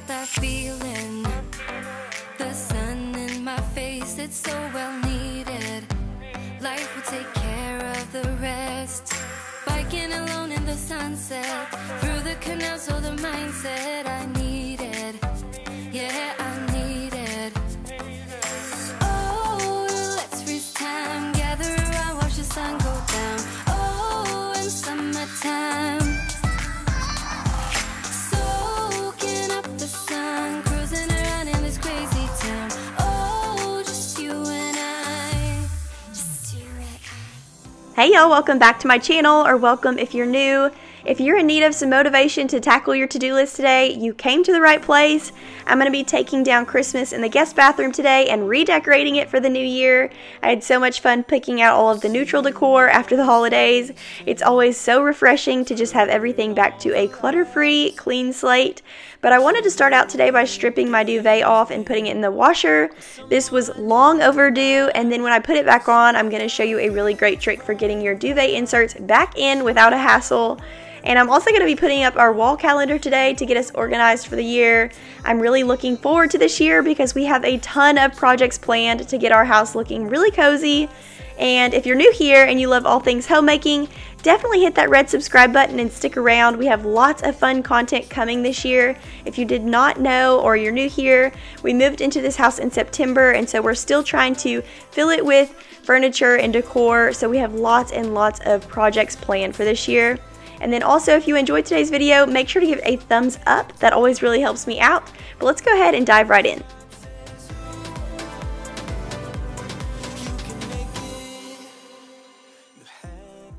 that feeling. The sun in my face, it's so well needed. Life will take care of the rest. Biking alone in the sunset, through the canal, so the mindset I needed. Yeah, I needed. Oh, let's freeze time, gather around, watch the sun go down. Oh, in summertime, soaking up the sun, cruising around in this crazy town. Oh, just you and I, just you and I. Hey y'all, welcome back to my channel, or welcome if you're new. If you're in need of some motivation to tackle your to-do list today, you came to the right place. I'm going to be taking down Christmas in the guest bathroom today and redecorating it for the new year. I had so much fun picking out all of the neutral decor after the holidays. It's always so refreshing to just have everything back to a clutter-free, clean slate. But I wanted to start out today by stripping my duvet off and putting it in the washer. This was long overdue, and then when I put it back on, I'm going to show you a really great trick for getting your duvet inserts back in without a hassle. And I'm also going to be putting up our wall calendar today to get us organized for the year. I'm really looking forward to this year because we have a ton of projects planned to get our house looking really cozy. And if you're new here and you love all things homemaking, definitely hit that red subscribe button and stick around. We have lots of fun content coming this year. If you did not know or you're new here, we moved into this house in September, and so we're still trying to fill it with furniture and decor. So we have lots and lots of projects planned for this year. And then also, if you enjoyed today's video, make sure to give a thumbs up. That always really helps me out. But let's go ahead and dive right in.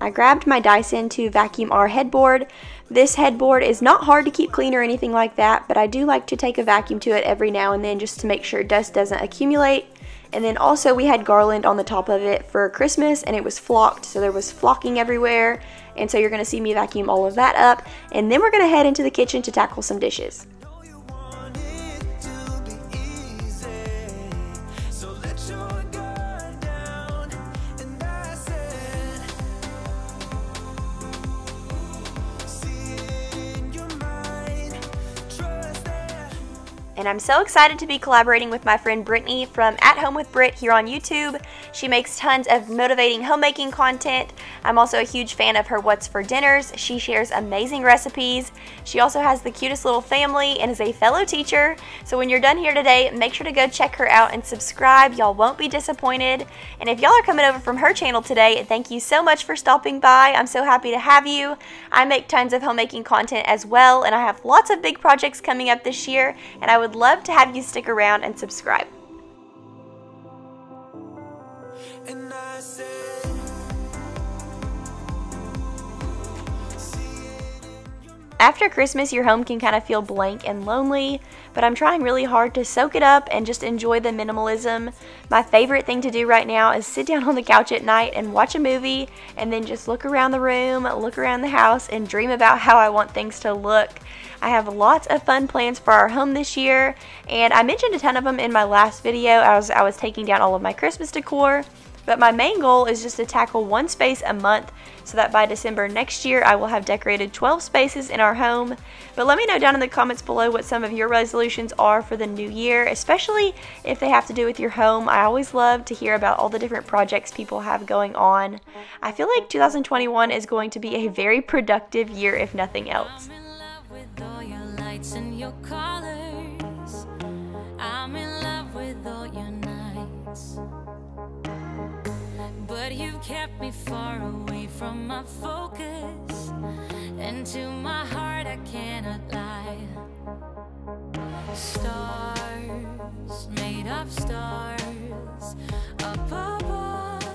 I grabbed my Dyson to vacuum our headboard. This headboard is not hard to keep clean or anything like that, but I do like to take a vacuum to it every now and then just to make sure dust doesn't accumulate. And then also we had garland on the top of it for Christmas, and it was flocked, so there was flocking everywhere. And so you're going to see me vacuum all of that up, and then we're going to head into the kitchen to tackle some dishes. And I'm so excited to be collaborating with my friend Brittany from At Home with Britt here on YouTube. She makes tons of motivating homemaking content. I'm also a huge fan of her What's for Dinners. She shares amazing recipes. She also has the cutest little family and is a fellow teacher. So when you're done here today, make sure to go check her out and subscribe. Y'all won't be disappointed. And if y'all are coming over from her channel today, thank you so much for stopping by. I'm so happy to have you. I make tons of homemaking content as well, and I have lots of big projects coming up this year, and I would love to have you stick around and subscribe. After Christmas, your home can kind of feel blank and lonely, but I'm trying really hard to soak it up and just enjoy the minimalism. My favorite thing to do right now is sit down on the couch at night and watch a movie, and then just look around the room, look around the house, and dream about how I want things to look. I have lots of fun plans for our home this year, and I mentioned a ton of them in my last video. I was taking down all of my Christmas decor, but my main goal is just to tackle one space a month so that by December next year I will have decorated 12 spaces in our home. But let me know down in the comments below what some of your resolutions are for the new year, especially if they have to do with your home. I always love to hear about all the different projects people have going on. I feel like 2021 is going to be a very productive year if nothing else. All your lights and your colors, I'm in love with all your nights, but you've kept me far away from my focus, and to my heart I cannot lie. Stars, made of stars, up above,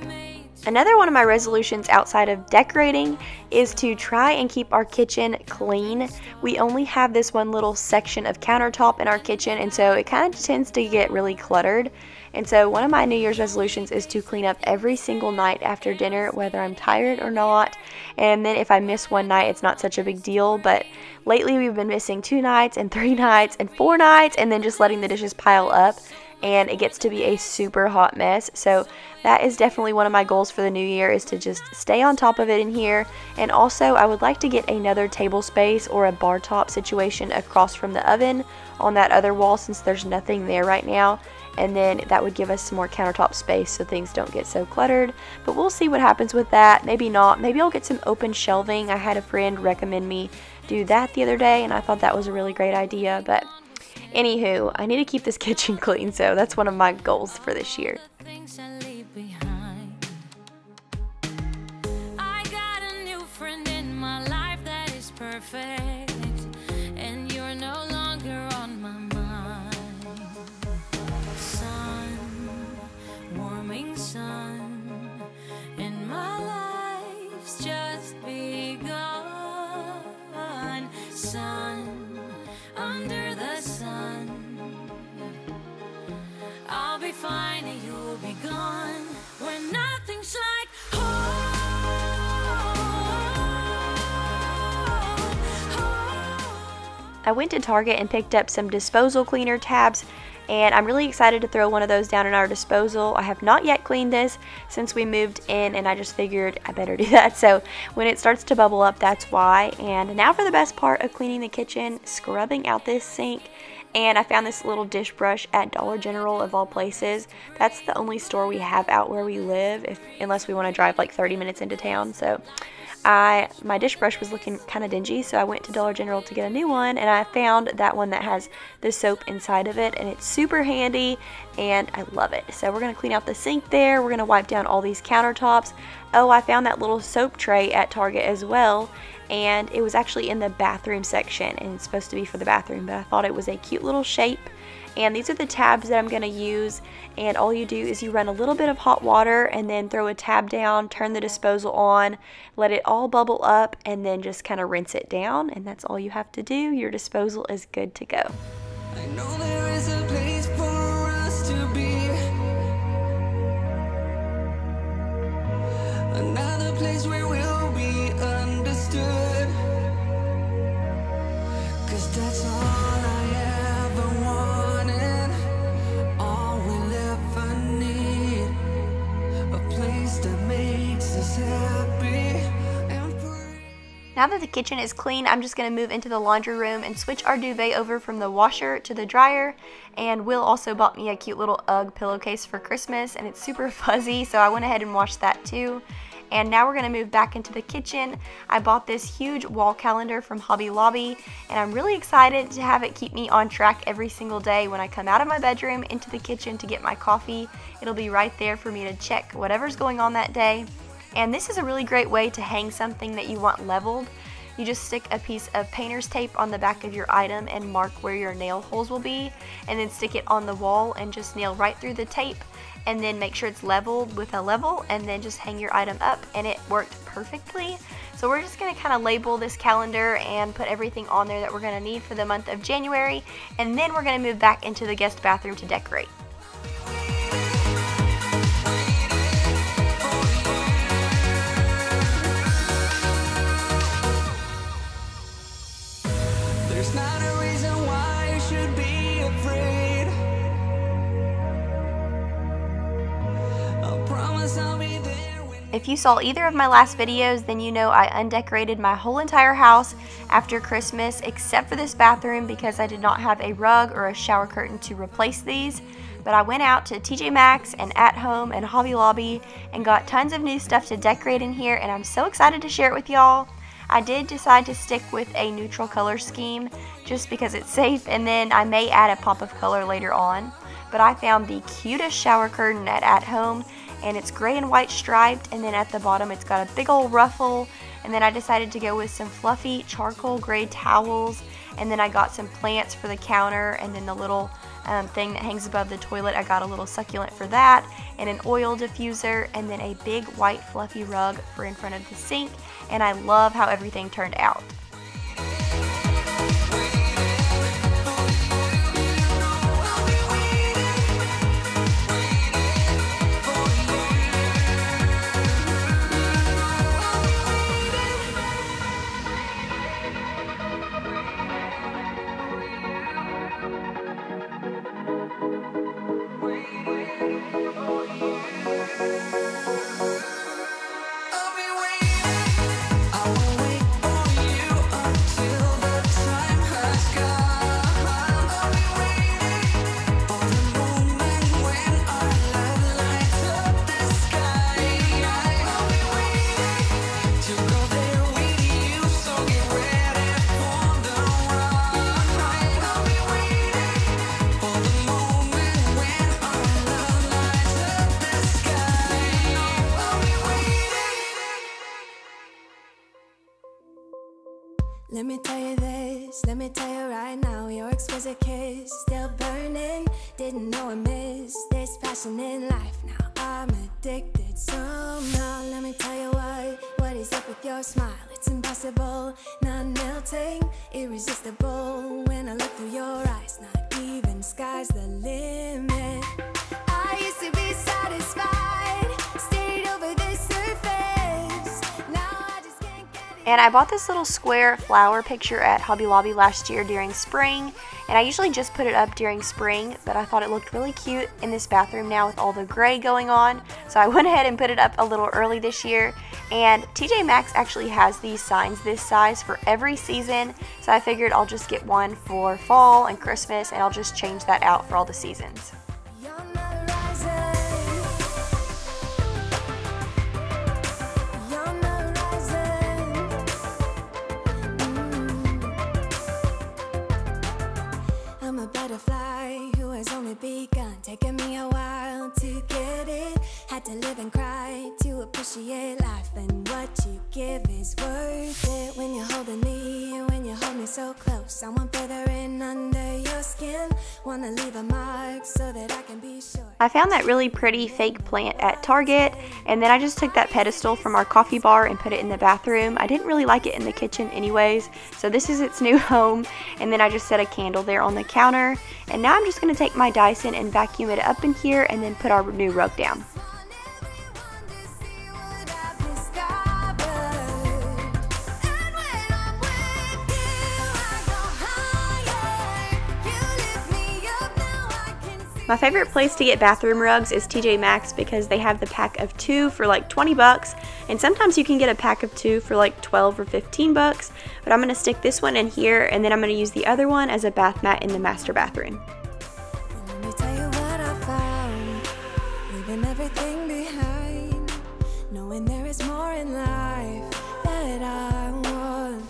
made. Another one of my resolutions outside of decorating is to try and keep our kitchen clean. We only have this one little section of countertop in our kitchen, and so it kind of tends to get really cluttered. And so one of my New Year's resolutions is to clean up every single night after dinner, whether I'm tired or not. And then if I miss one night, it's not such a big deal. But lately we've been missing 2 nights and 3 nights and 4 nights, and then just letting the dishes pile up. and it gets to be a super hot mess. So that is definitely one of my goals for the new year, is to just stay on top of it in here. And also I would like to get another table space or a bar top situation across from the oven on that other wall, since there's nothing there right now. And then that would give us some more countertop space so things don't get so cluttered. But we'll see what happens with that. Maybe not. Maybe I'll get some open shelving. I had a friend recommend me do that the other day, and I thought that was a really great idea. But anywho, I need to keep this kitchen clean, so that's one of my goals for this year. I got a new friend in my life that is perfect, and you're no longer on my mind. Warming sun, and my life's just begun. Sun, under the sun, I'll be fine and you'll be gone when nothing's like home. I went to Target and picked up some disposal cleaner tabs, and I'm really excited to throw one of those down in our disposal. I have not yet cleaned this since we moved in, and I just figured I better do that. So when it starts to bubble up, that's why. And now for the best part of cleaning the kitchen, scrubbing out this sink. And I found this little dish brush at Dollar General, of all places. That's the only store we have out where we live, unless we want to drive like 30 minutes into town. So my dish brush was looking kind of dingy, so I went to Dollar General to get a new one, and I found that one that has the soap inside of it, and it's super handy, and I love it. So we're going to clean out the sink there. We're going to wipe down all these countertops. Oh, I found that little soap tray at Target as well, and it was actually in the bathroom section, and it's supposed to be for the bathroom, but I thought it was a cute little shape. And these are the tabs that I'm going to use, and all you do is you run a little bit of hot water and then throw a tab down, turn the disposal on, let it all bubble up, and then just kind of rinse it down, and that's all you have to do. Your disposal is good to go. I know there is a place for us to be, another place where we'll be understood, 'cause that's all I ever wanted, all we'll ever need, a place that makes us happy and free. Now that the kitchen is clean, I'm just going to move into the laundry room and switch our duvet over from the washer to the dryer. And Will also bought me a cute little UGG pillowcase for Christmas, and it's super fuzzy, so I went ahead and washed that too. And now we're going to move back into the kitchen. I bought this huge wall calendar from Hobby Lobby, and I'm really excited to have it keep me on track every single day when I come out of my bedroom into the kitchen to get my coffee. It'll be right there for me to check whatever's going on that day. And this is a really great way to hang something that you want leveled. You just stick a piece of painter's tape on the back of your item and mark where your nail holes will be, and then stick it on the wall and just nail right through the tape, and then make sure it's leveled with a level, and then just hang your item up, and it worked perfectly. So we're just going to kind of label this calendar and put everything on there that we're going to need for the month of January, and then we're going to move back into the guest bathroom to decorate. There's not a reason why you should be afraid. I promise I'll be there when... If you saw either of my last videos, then you know I undecorated my whole entire house after Christmas, except for this bathroom, because I did not have a rug or a shower curtain to replace these. But I went out to TJ Maxx and At Home and Hobby Lobby and got tons of new stuff to decorate in here, and I'm so excited to share it with y'all. I did decide to stick with a neutral color scheme just because it's safe, and then I may add a pop of color later on. But I found the cutest shower curtain at Home, and it's gray and white striped, and then at the bottom it's got a big old ruffle. And then I decided to go with some fluffy charcoal gray towels, and then I got some plants for the counter, and then the little thing that hangs above the toilet, I got a little succulent for that, and an oil diffuser, and then a big white fluffy rug for in front of the sink, and I love how everything turned out. Let me tell you this, let me tell you right now, your exquisite kiss, still burning, didn't know I missed this passion in life. Now I'm addicted somehow. Let me tell you what is up with your smile? It's impossible, not melting, irresistible. When I look through your eyes, not even sky's the limit. I used to be satisfied, stayed over the surface. Now I just can't get it. And I bought this little square flower picture at Hobby Lobby last year during spring, and I usually just put it up during spring, but I thought it looked really cute in this bathroom now with all the gray going on, so I went ahead and put it up a little early this year. And TJ Maxx actually has these signs this size for every season, so I figured I'll just get one for fall and Christmas, and I'll just change that out for all the seasons. I'm a butterfly who has only begun, taking me a while to get it. Had to live and cry to appreciate life, and what you give is worth it. When you're holding me, when you hold me so close, I want further in under your skin. Wanna leave a mark so that I can be sure. I found that really pretty fake plant at Target, and then I just took that pedestal from our coffee bar and put it in the bathroom. I didn't really like it in the kitchen anyways, so this is its new home. And then I just set a candle there on the counter, and now I'm just going to take my Dyson and vacuum it up in here and then put our new rug down. My favorite place to get bathroom rugs is TJ Maxx because they have the pack of 2 for like 20 bucks, and sometimes you can get a pack of 2 for like 12 or 15 bucks, but I'm going to stick this one in here, and then I'm going to use the other one as a bath mat in the master bathroom. Let me tell you what I found, leaving everything behind, knowing there is more in life that I want.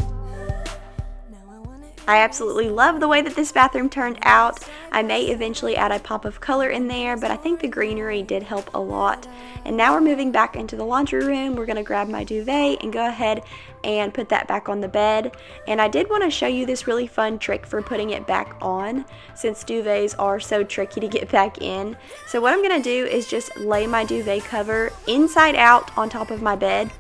I absolutely love the way that this bathroom turned out. I may eventually add a pop of color in there, but I think the greenery did help a lot. And now we're moving back into the laundry room. We're going to grab my duvet and go ahead and put that back on the bed. And I did want to show you this really fun trick for putting it back on, since duvets are so tricky to get back in. So what I'm going to do is just lay my duvet cover inside out on top of my bed,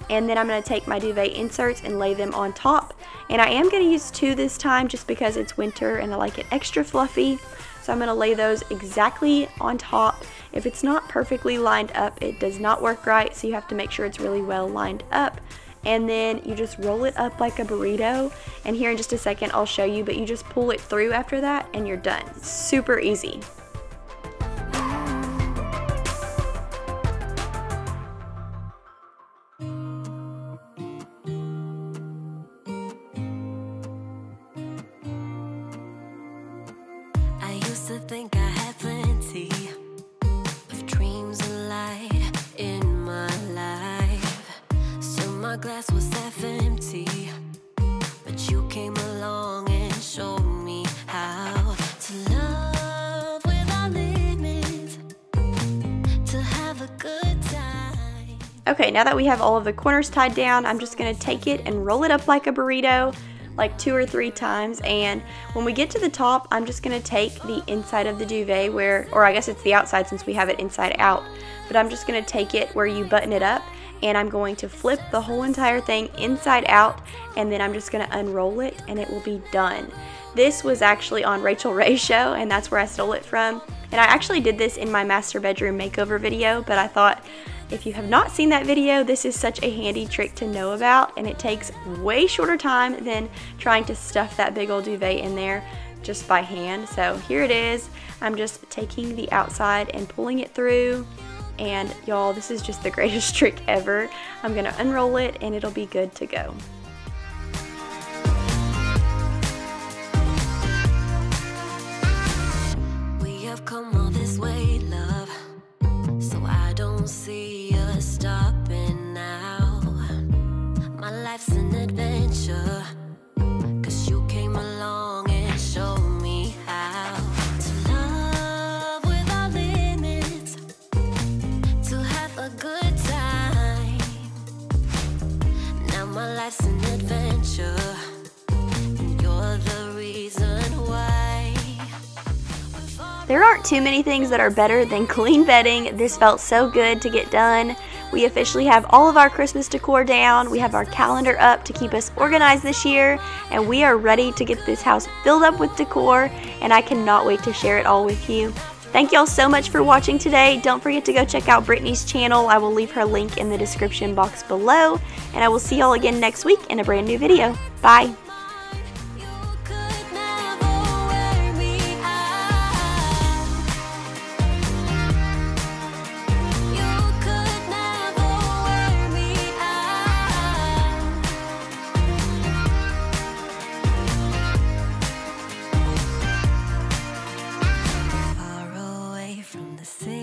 and then I'm going to take my duvet inserts and lay them on top. And I am going to use 2 this time just because it's winter and I like it extra fluffy. So I'm going to lay those exactly on top. If it's not perfectly lined up, it does not work right, so you have to make sure it's really well lined up. And then you just roll it up like a burrito, and here in just a second I'll show you, but you just pull it through after that and you're done. It's super easy. To think I had plenty of dreams and light in my life. Still my glass was half empty, but you came along and showed me how to love without limits, to have a good time. Okay, now that we have all of the corners tied down, I'm just going to take it and roll it up like a burrito, like 2 or 3 times. And when we get to the top, I'm just going to take the inside of the duvet or I guess it's the outside since we have it inside out, but I'm just going to take it where you button it up, and I'm going to flip the whole entire thing inside out, and then I'm just going to unroll it and it will be done. This was actually on Rachel Ray's show, and that's where I stole it from. And I actually did this in my master bedroom makeover video, but I thought, if you have not seen that video, this is such a handy trick to know about, and it takes way shorter time than trying to stuff that big old duvet in there just by hand. So here it is. I'm just taking the outside and pulling it through, and y'all, this is just the greatest trick ever. I'm gonna unroll it and it'll be good to go. We have come all this way, love, so I don't see us stopping now. My life's an adventure, 'cause you came along and showed me how to love without limits, to have a good time. Now my life's an adventure, There aren't too many things that are better than clean bedding. This felt so good to get done. We officially have all of our Christmas decor down. We have our calendar up to keep us organized this year, and we are ready to get this house filled up with decor, and I cannot wait to share it all with you. Thank y'all so much for watching today. Don't forget to go check out Brittany's channel. I will leave her link in the description box below, and I will see y'all again next week in a brand new video. Bye! From the city.